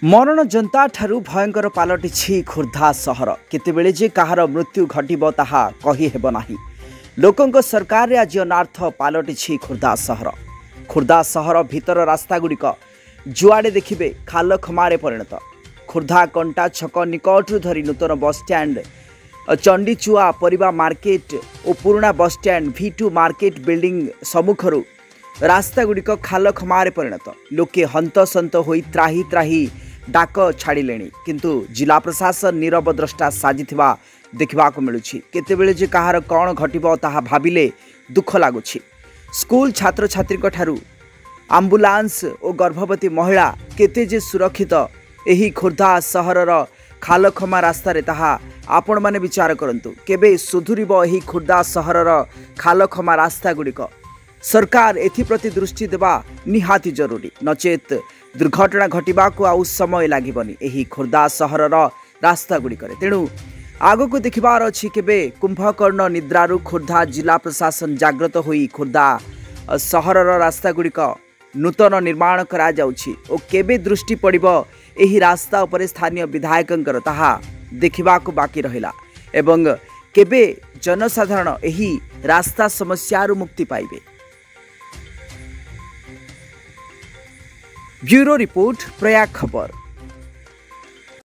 मरण जनता ठारू भयंकर पलटि खुर्धा सहर केतेबेले जे कहार मृत्यु घटिब ताहा कहि हेब नाही। लोकंक सरकार रे आज अनार्थ पलटि खुर्धा सहर भीतर रास्ता गुड़िक जुआड़े देखिबे खाल खमारे परिणत। खुर्धा कंटा छक निकटू धरी नूतन बस स्टैंड, चंडीचुआ परिबा मार्केट और पुराना bus stand V2 market building सम्मुखरू रास्ता गुड़िक खाल खमारे परिणत। लोके हंतसंत होई त्राही त्राही डाक छाड़िले किंतु जिला प्रशासन नीरव द्रष्टा साजिथिबा देखिबाकु मिलुछि। केतेबेले जे कहार कौन घटिबो ताहा भाबिले दुख लागुछि। स्कूल छात्र छात्री ठारू आम्बुलांस और गर्भवती महिला केते जे सुरक्षित एही खुर्धा सहरर खालखमा रास्तारे ताहा आपण माने विचार करंतु। केबे सुधुरिबो एही खुर्धा सहरर खालखमा रास्ता गुड़िक? सरकार एथिप्रति दृष्टि देवा निहाती जरूरी, नचेत दुर्घटना घटिबा को आउ समय लागिबनी एही खुर्धा सहरर रास्ता गुड़िकरे। तेणु आगको देखिबार अछि केबे कुंभकर्ण निद्रारु खुर्धा जिला प्रशासन जाग्रत होई खुर्धा सहरर रास्ता गुड़िक नूतन निर्माण करा जाउछि ओ केबे दृष्टि पड़िबो एही रास्ता उपरे स्थानीय विधायकंकर ताहा देखिबाकु बाकी रहिला एवं केबे जनसाधारण एही रास्ता समस्यारु मुक्ति पाइबे। ब्यूरो रिपोर्ट, प्रयाग खबर।